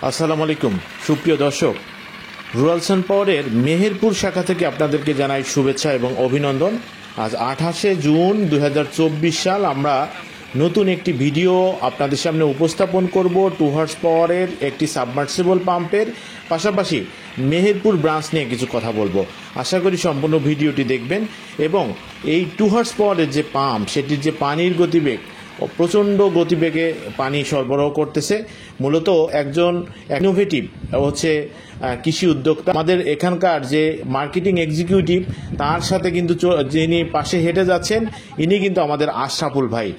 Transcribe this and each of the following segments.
আসসালামু আলাইকুম সুপ্রিয় দর্শক, রুরাল সান পাওয়ারের মেহেরপুর শাখা থেকে আপনাদেরকে জানাই শুভেচ্ছা এবং অভিনন্দন। আজ 28শে জুন 2024 সাল। আমরা নতুন একটি ভিডিও আপনাদের সামনে উপস্থাপন করব। 2 হর্স পাওয়ারের একটি সাবমার্সিবল পাম্পের পাশাপাশি মেহেরপুর ব্রাঞ্চ নিয়ে কিছু কথা বলবো। আশা করি সম্পূর্ণ ভিডিওটি দেখবেন এবং এই 2 হর্স পাওয়ারের যে পাম্প, সেটির যে পানির গতিবেগ, প্রচণ্ড গতিবেগে পানি সরবরাহ করতেছে। মূলত একজন ইনোভেটিভ হচ্ছে কৃষি উদ্যোক্তা, আমাদের এখানকার যে মার্কেটিং এক্সিকিউটিভ, তার সাথে কিন্তু যিনি পাশে হেঁটে যাচ্ছেন, ইনি কিন্তু আমাদের আশরাফুল ভাই।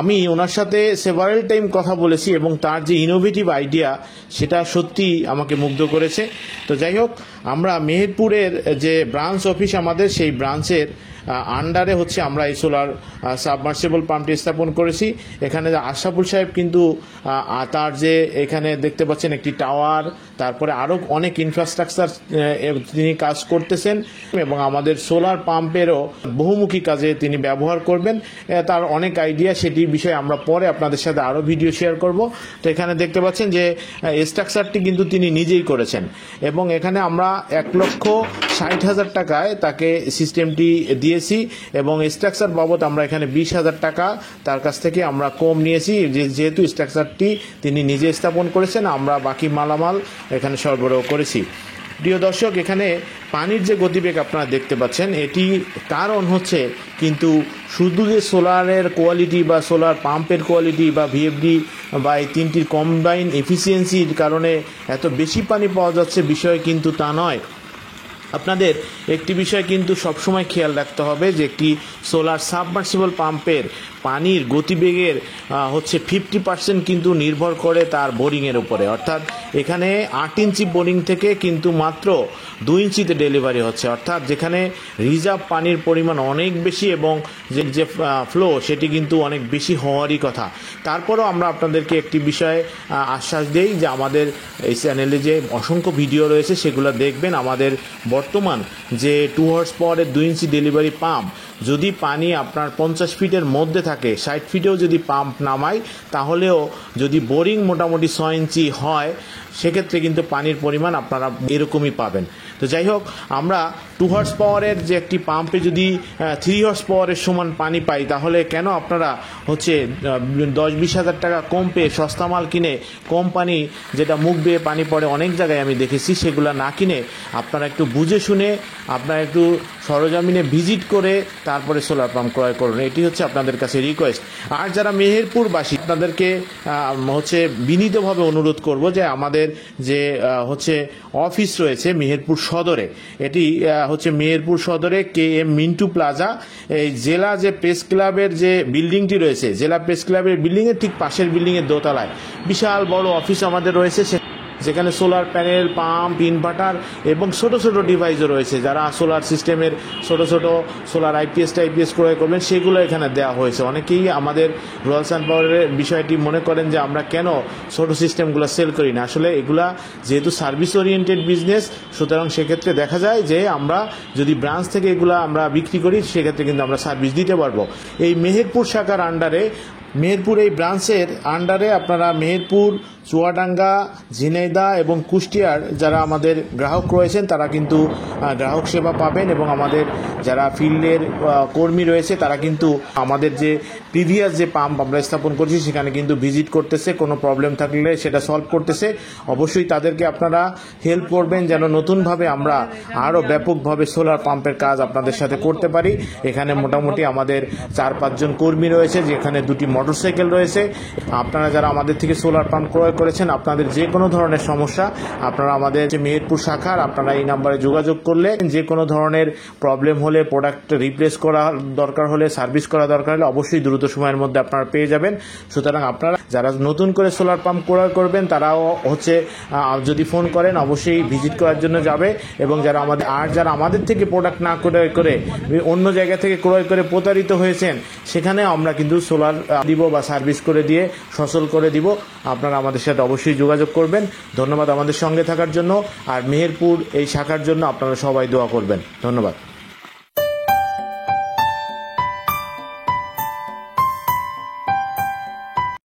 আমি ওনার সাথে সেভারেল টাইম কথা বলেছি এবং তার যে ইনোভেটিভ আইডিয়া, সেটা সত্যি আমাকে মুগ্ধ করেছে। তো যাই হোক, আমরা মেহেরপুরের যে ব্রাঞ্চ অফিস আমাদের, সেই ব্রাঞ্চের আন্ডারে হচ্ছে আমরা এই সোলার সাবমার্সিবল পাম্পটি স্থাপন করেছি। এখানে আশরাফুল সাহেব কিন্তু তার যে এখানে দেখতে পাচ্ছেন একটি টাওয়ার, তারপরে আরও অনেক ইনফ্রাস্ট্রাকচার তিনি কাজ করতেছেন এবং আমাদের সোলার পাম্পেরও বহুমুখী কাজে তিনি ব্যবহার করবেন। তার অনেক আইডিয়া, সেটির বিষয়ে আমরা পরে আপনাদের সাথে আরও ভিডিও শেয়ার করব। তো এখানে দেখতে পাচ্ছেন যে স্ট্রাকচারটি কিন্তু তিনি নিজেই করেছেন এবং এখানে আমরা 1,60,000 টাকায় তাকে সিস্টেমটি দিয়েছি এবং স্ট্রাকচার বাবদ আমরা এখানে 20,000 টাকা তার কাছ থেকে আমরা কম নিয়েছি, যেহেতু স্ট্রাকচারটি তিনি নিজে স্থাপন করেছেন, আমরা বাকি মালামাল এখানে সরবরাহ করেছি। প্রিয় দর্শক, এখানে পানির যে গতিবেগ আপনারা দেখতে পাচ্ছেন, এটি কারণ হচ্ছে কিন্তু শুধু যে সোলারের কোয়ালিটি বা সোলার পাম্পের কোয়ালিটি বা ভিএফডি বা এই তিনটির কম্বাইন এফিসিয়েন্সির কারণে এত বেশি পানি পাওয়া যাচ্ছে, বিষয় কিন্তু তা নয়। আপনাদের একটি বিষয় কিন্তু সবসময় খেয়াল রাখতে হবে যে একটি সোলার সাবমার্সিবল পাম্পের পানির গতিবেগের হচ্ছে 50% কিন্তু নির্ভর করে তার বোরিংয়ের উপরে। অর্থাৎ এখানে 8 ইঞ্চি বোরিং থেকে কিন্তু মাত্র 2 ইঞ্চিতে ডেলিভারি হচ্ছে, অর্থাৎ যেখানে রিজার্ভ পানির পরিমাণ অনেক বেশি এবং যে ফ্লো, সেটি কিন্তু অনেক বেশি হওয়ারই কথা। তারপরেও আমরা আপনাদেরকে একটি বিষয়ে আশ্বাস দেই যে আমাদের এই চ্যানেলে যে অসংখ্য ভিডিও রয়েছে, সেগুলো দেখবেন। আমাদের বর্তমান যে 2 হর্স পাওয়ারের 2 ইঞ্চি ডেলিভারি পাম্প, যদি পানি আপনার 50 ফিটের মধ্যে থাকে, 60 ফিটেও যদি পাম্প নামায়, তাহলেও যদি বোরিং মোটামুটি 6 ইঞ্চি হয়, সেক্ষেত্রে কিন্তু পানির পরিমাণ আপনারা এরকমই পাবেন। তো যাই হোক, আমরা 2 হর্স পাওয়ারের যে একটি পাম্পে যদি 3 হর্স পাওয়ারের সমান পানি পাই, তাহলে কেন আপনারা হচ্ছে 10-20 হাজার টাকা কম পেয়ে সস্তা মাল কিনে কম পানি, যেটা মুখ বেয়ে পানি পড়ে অনেক জায়গায় আমি দেখেছি, সেগুলো না কিনে আপনারা একটু বুঝে শুনে আপনারা একটু সরজমিনে ভিজিট করে তারপরে সোলার পাম্প ক্রয় করুন। এটি হচ্ছে আপনাদের কাছে রিকোয়েস্ট। আর যারা মেহেরপুরবাসী, আপনাদেরকে হচ্ছে বিনীতভাবে অনুরোধ করব যে আমাদের যে হচ্ছে অফিস রয়েছে মেহেরপুর সদরে, এটি হচ্ছে মেহেরপুর সদরে KM মিন্টু প্লাজা, এই জেলা যে প্রেস ক্লাবের যে বিল্ডিংটি রয়েছে, জেলা প্রেস ক্লাবের বিল্ডিংয়ের ঠিক পাশের বিল্ডিংয়ের দোতলায় বিশাল বড় অফিস আমাদের রয়েছে, যেখানে সোলার প্যানেল, পাম্প, ইনভার্টার এবং ছোট ছোট ডিভাইসও রয়েছে। যারা সোলার সিস্টেমের ছোট ছোট সোলার আইপিএস ক্রয় করবেন, সেগুলো এখানে দেওয়া হয়েছে। অনেকেই আমাদের রুরাল সান পাওয়ারের বিষয়টি মনে করেন যে আমরা কেন ছোট সিস্টেমগুলো সেল করি না। আসলে এগুলা যেহেতু সার্ভিস ওরিয়েন্টেড বিজনেস, সুতরাং সেক্ষেত্রে দেখা যায় যে আমরা যদি ব্রাঞ্চ থেকে এগুলা আমরা বিক্রি করি, সেক্ষেত্রে কিন্তু আমরা সার্ভিস দিতে পারবো। এই মেহেরপুর শাখার আন্ডারে, মেহেরপুর এই ব্রাঞ্চের আন্ডারে আপনারা মেহেরপুর, চুয়াডাঙ্গা, ঝিনাইদহ এবং কুষ্টিয়ার যারা আমাদের গ্রাহক রয়েছেন, তারা কিন্তু গ্রাহক সেবা পাবেন এবং আমাদের যারা ফিল্ডের কর্মী রয়েছে, তারা কিন্তু আমাদের যে প্রিভিয়াস যে পাম্প আমরা স্থাপন করছি, সেখানে কিন্তু ভিজিট করতেছে, কোনো প্রবলেম থাকলে সেটা সলভ করতেছে। অবশ্যই তাদেরকে আপনারা হেল্প করবেন যেন নতুনভাবে আমরা আরও ব্যাপকভাবে সোলার পাম্পের কাজ আপনাদের সাথে করতে পারি। এখানে মোটামুটি আমাদের 4-5 জন কর্মী রয়েছে, যেখানে 2টি মোটরসাইকেল রয়েছে। আপনারা যারা আমাদের থেকে সোলার পাম্প ক্রয় করেছেন, আপনাদের যে কোনো ধরনের সমস্যা, আপনারা আমাদের যে মেহেরপুর শাখার, আপনারা এই নাম্বারে যোগাযোগ করলে যে কোনো ধরনের প্রবলেম হলে, প্রোডাক্ট রিপ্লেস করা দরকার হলে, সার্ভিস করা দরকার হলে, অবশ্যই দ্রুত সময়ের মধ্যে আপনারা পেয়ে যাবেন। সুতরাং আপনারা যারা নতুন করে সোলার পাম্প ক্রয় করবেন, তারাও হচ্ছে যদি ফোন করেন, অবশ্যই ভিজিট করার জন্য যাবে। এবং যারা আমাদের থেকে প্রোডাক্ট না ক্রয় করে অন্য জায়গা থেকে ক্রয় করে প্রতারিত হয়েছেন, সেখানে আমরা কিন্তু সোলার দিব বা সার্ভিস করে দিয়ে সচল করে দিব। আপনারা আমাদের সাথে অবশ্যই যোগাযোগ করবেন। ধন্যবাদ আমাদের সঙ্গে থাকার জন্য। আর মেহেরপুর এই শাখার জন্য আপনারা সবাই দোয়া করবেন। ধন্যবাদ।